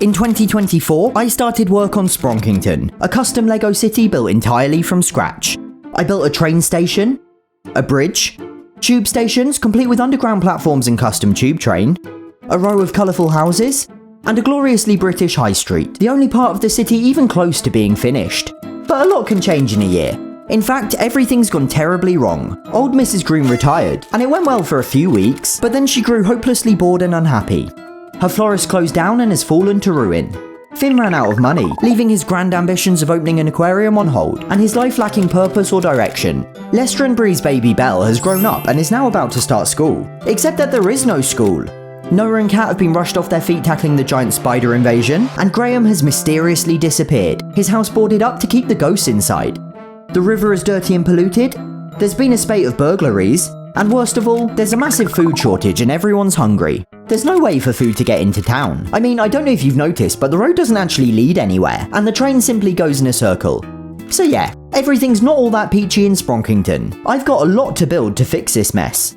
In 2024, I started work on Spronkington, a custom Lego city built entirely from scratch. I built a train station, a bridge, tube stations complete with underground platforms and custom tube train, a row of colourful houses, and a gloriously British high street, the only part of the city even close to being finished. But a lot can change in a year. In fact, everything's gone terribly wrong. Old Mrs. Green retired, and it went well for a few weeks, but then she grew hopelessly bored and unhappy. Her florist closed down and has fallen to ruin. Finn ran out of money, leaving his grand ambitions of opening an aquarium on hold, and his life lacking purpose or direction. Lester and Bree's baby Belle has grown up and is now about to start school. Except that there is no school. Noah and Kat have been rushed off their feet tackling the giant spider invasion, and Graham has mysteriously disappeared, his house boarded up to keep the ghosts inside. The river is dirty and polluted, there's been a spate of burglaries, and worst of all, there's a massive food shortage and everyone's hungry. There's no way for food to get into town. I mean, I don't know if you've noticed, but the road doesn't actually lead anywhere, and the train simply goes in a circle. So yeah, everything's not all that peachy in Spronkington. I've got a lot to build to fix this mess.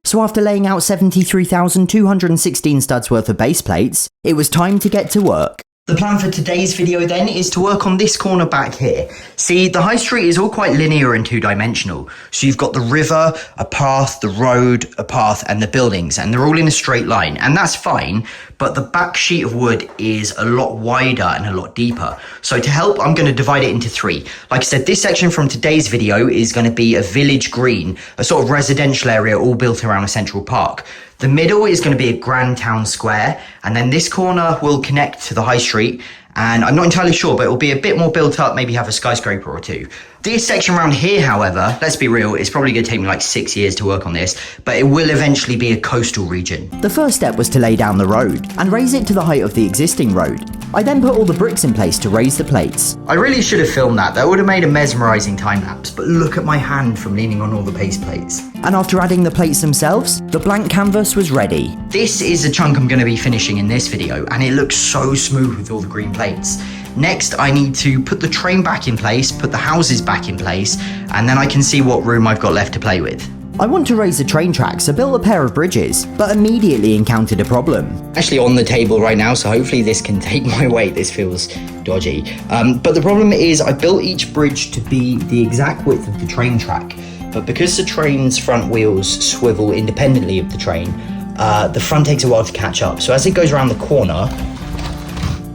So after laying out 73,216 studs worth of base plates, it was time to get to work. The plan for today's video then is to work on this corner back here. See, the high street is all quite linear and two-dimensional. So you've got the river, a path, the road, a path, and the buildings, and they're all in a straight line, and that's fine, but the back sheet of wood is a lot wider and a lot deeper. So to help, I'm going to divide it into three. Like I said, this section from today's video is going to be a village green, a sort of residential area all built around a central park. The middle is going to be a grand town square, and then this corner will connect to the high street, and I'm not entirely sure, but it will be a bit more built up, maybe have a skyscraper or two. This section around here, however, let's be real, it's probably going to take me like 6 years to work on this, but it will eventually be a coastal region. The first step was to lay down the road, and raise it to the height of the existing road. I then put all the bricks in place to raise the plates. I really should have filmed that would have made a mesmerising time lapse, but look at my hand from leaning on all the base plates. And after adding the plates themselves, the blank canvas was ready. This is a chunk I'm going to be finishing in this video, and it looks so smooth with all the green plates. Next, I need to put the train back in place, put the houses back in place, and then I can see what room I've got left to play with. I want to raise the train tracks, so built a pair of bridges, but immediately encountered a problem. Actually on the table right now, so hopefully this can take my weight. This feels dodgy. But the problem is I built each bridge to be the exact width of the train track, but because the train's front wheels swivel independently of the train, the front takes a while to catch up. So as it goes around the corner,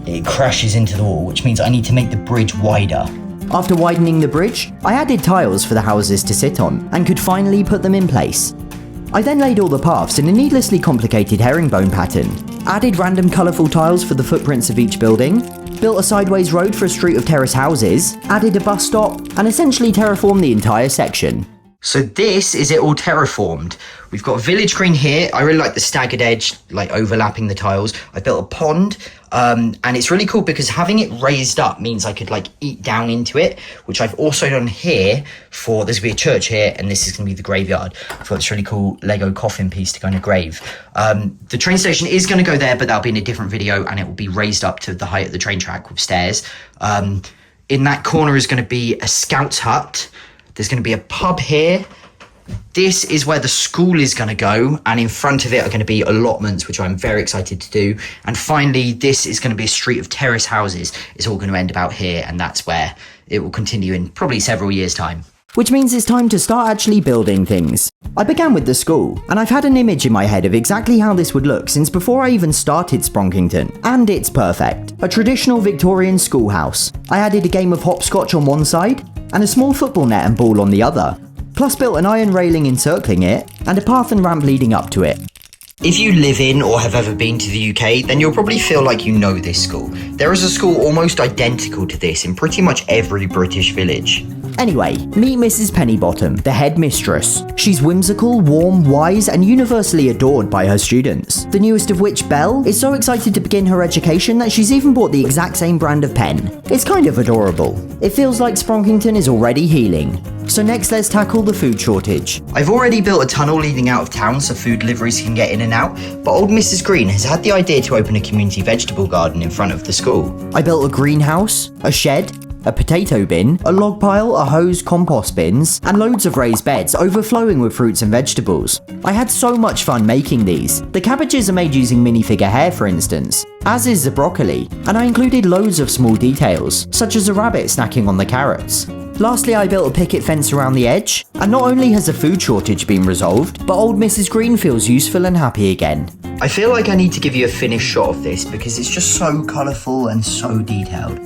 it crashes into the wall, which means I need to make the bridge wider. After widening the bridge, I added tiles for the houses to sit on, and could finally put them in place. I then laid all the paths in a needlessly complicated herringbone pattern, added random colourful tiles for the footprints of each building, built a sideways road for a street of terrace houses, added a bus stop, and essentially terraformed the entire section. So this is it all terraformed. We've got village green here. I really like the staggered edge, like overlapping the tiles. I built a pond, and it's really cool because having it raised up means I could like eat down into it, which I've also done here for, there's gonna be a church here, and this is gonna be the graveyard. I've got this really cool Lego coffin piece to go in a grave. The train station is gonna go there, but that'll be in a different video, and it will be raised up to the height of the train track with stairs. In that corner is gonna be a scout's hut. There's going to be a pub here. This is where the school is going to go, and in front of it are going to be allotments, which I'm very excited to do. And finally, this is going to be a street of terrace houses. It's all going to end about here, and that's where it will continue in probably several years' time. Which means it's time to start actually building things. I began with the school, and I've had an image in my head of exactly how this would look since before I even started Spronkington, and it's perfect. A traditional Victorian schoolhouse. I added a game of hopscotch on one side, and a small football net and ball on the other, plus built an iron railing encircling it, and a path and ramp leading up to it. If you live in or have ever been to the UK, then you'll probably feel like you know this school. There is a school almost identical to this in pretty much every British village. Anyway, meet Mrs. Pennybottom, the head mistress. She's whimsical, warm, wise, and universally adored by her students. The newest of which, Belle, is so excited to begin her education that she's even bought the exact same brand of pen. It's kind of adorable. It feels like Spronkington is already healing. So next let's tackle the food shortage. I've already built a tunnel leading out of town so food deliveries can get in and out, but old Mrs. Green has had the idea to open a community vegetable garden in front of the school. I built a greenhouse, a shed, a potato bin, a log pile, a hose, compost bins, and loads of raised beds overflowing with fruits and vegetables. I had so much fun making these. The cabbages are made using minifigure hair, for instance, as is the broccoli, and I included loads of small details, such as a rabbit snacking on the carrots. Lastly, I built a picket fence around the edge, and not only has the food shortage been resolved, but old Mrs. Green feels useful and happy again. I feel like I need to give you a finished shot of this because it's just so colourful and so detailed.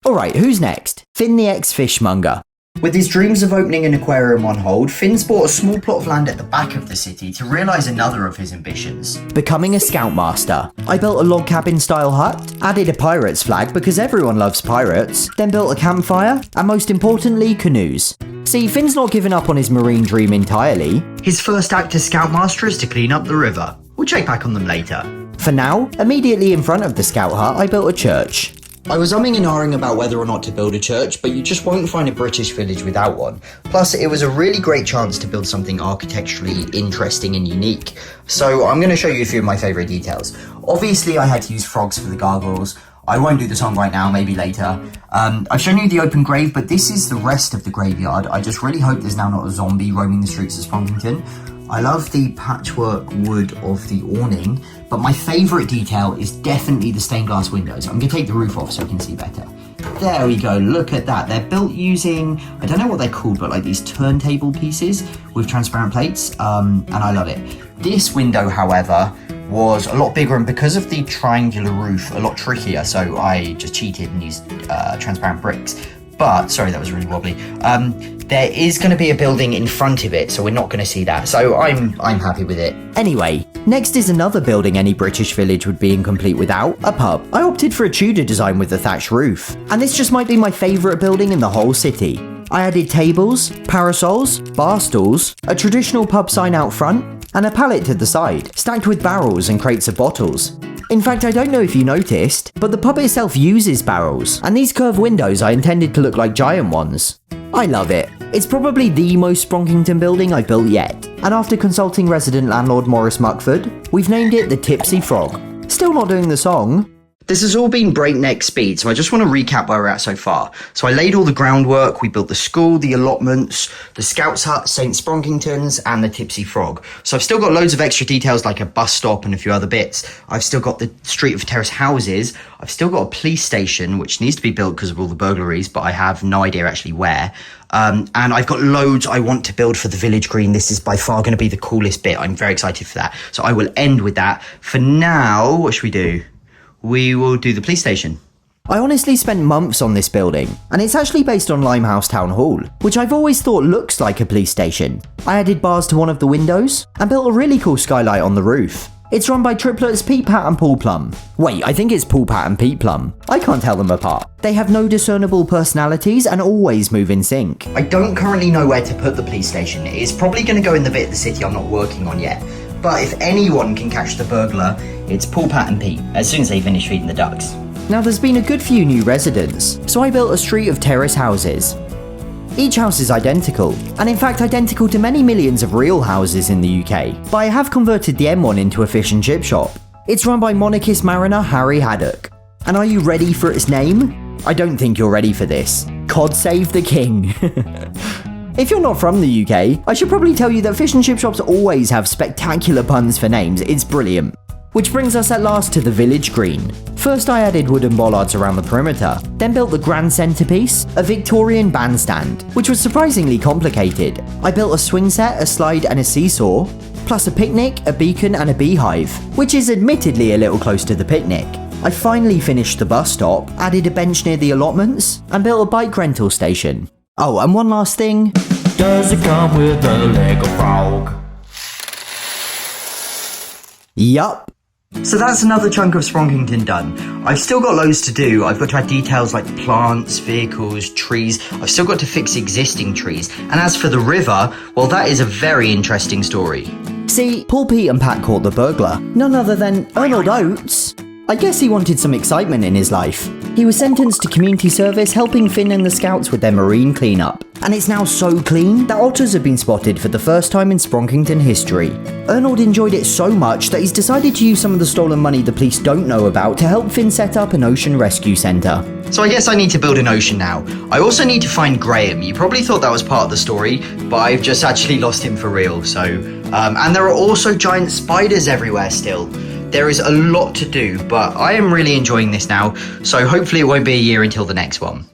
Alright, who's next? Finn the ex-fishmonger. With his dreams of opening an aquarium on hold, Finn's bought a small plot of land at the back of the city to realise another of his ambitions: becoming a scoutmaster. I built a log cabin style hut, added a pirate's flag because everyone loves pirates, then built a campfire, and most importantly, canoes. See, Finn's not given up on his marine dream entirely. His first act as scoutmaster is to clean up the river. We'll check back on them later. For now, immediately in front of the scout hut, I built a church. I was umming and ahhing about whether or not to build a church, but you just won't find a British village without one. Plus, it was a really great chance to build something architecturally interesting and unique. So I'm going to show you a few of my favourite details. Obviously, I had to use frogs for the gargoyles. I won't do the song right now, maybe later. I've shown you the open grave, but this is the rest of the graveyard. I just really hope there's now not a zombie roaming the streets of Spronkington. I love the patchwork wood of the awning, but my favourite detail is definitely the stained glass windows. I'm going to take the roof off so I can see better. There we go, look at that. They're built using, I don't know what they're called, but like these turntable pieces with transparent plates, and I love it. This window, however, was a lot bigger, and because of the triangular roof, a lot trickier, so I just cheated and used transparent bricks. But, sorry, that was really wobbly. There is going to be a building in front of it, so we're not going to see that. So I'm happy with it. Anyway, next is another building any British village would be incomplete without, a pub. I opted for a Tudor design with a thatched roof, and this just might be my favourite building in the whole city. I added tables, parasols, bar stools, a traditional pub sign out front, and a pallet to the side, stacked with barrels and crates of bottles. In fact, I don't know if you noticed, but the pub itself uses barrels, and these curved windows I intended to look like giant ones. I love it. It's probably the most Spronkington building I've built yet, and after consulting resident landlord Maurice Muckford, we've named it the Tipsy Frog. Still not doing the song. This has all been breakneck speed, so I just want to recap where we're at so far. So I laid all the groundwork, we built the school, the allotments, the Scouts Hut, St. Spronkington's, and the Tipsy Frog. So I've still got loads of extra details like a bus stop and a few other bits. I've still got the street of terrace houses. I've still got a police station, which needs to be built because of all the burglaries, but I have no idea actually where. And I've got loads I want to build for the village green. This is by far going to be the coolest bit. I'm very excited for that. So I will end with that. For now, what should we do? We will do the police station. I honestly spent months on this building, and it's actually based on Limehouse Town Hall, which I've always thought looks like a police station. I added bars to one of the windows, and built a really cool skylight on the roof. It's run by triplets Pete, Pat and Paul Plum. Wait, I think it's Paul, Pat and Pete Plum. I can't tell them apart. They have no discernible personalities and always move in sync. I don't currently know where to put the police station. It's probably going to go in the bit of the city I'm not working on yet. But if anyone can catch the burglar, it's Paul, Pat and Pete, as soon as they finish feeding the ducks. Now there's been a good few new residents, so I built a street of terrace houses. Each house is identical, and in fact identical to many millions of real houses in the UK, but I have converted the M1 into a fish and chip shop. It's run by monarchist mariner Harry Haddock. And are you ready for its name? I don't think you're ready for this. Cod Save the King. If you're not from the UK, I should probably tell you that fish and chip shops always have spectacular puns for names. It's brilliant. Which brings us at last to the village green. First I added wooden bollards around the perimeter, then built the grand centerpiece, a Victorian bandstand, which was surprisingly complicated. I built a swing set, a slide and a seesaw, plus a picnic, a beacon and a beehive, which is admittedly a little close to the picnic. I finally finished the bus stop, added a bench near the allotments, and built a bike rental station. Oh, and one last thing. Does it come with a Lego frog? Yup. So that's another chunk of Spronkington done. I've still got loads to do. I've got to add details like plants, vehicles, trees. I've still got to fix existing trees. And as for the river, well, that is a very interesting story. See, Paul, Pete and Pat caught the burglar. None other than Arnold Oates. I guess he wanted some excitement in his life. He was sentenced to community service, helping Finn and the scouts with their marine cleanup. And it's now so clean that otters have been spotted for the first time in Spronkington history. Arnold enjoyed it so much that he's decided to use some of the stolen money the police don't know about to help Finn set up an ocean rescue centre. So I guess I need to build an ocean now. I also need to find Graham. You probably thought that was part of the story, but I've just actually lost him for real. So, and there are also giant spiders everywhere still. There is a lot to do, but I am really enjoying this now, so hopefully it won't be a year until the next one.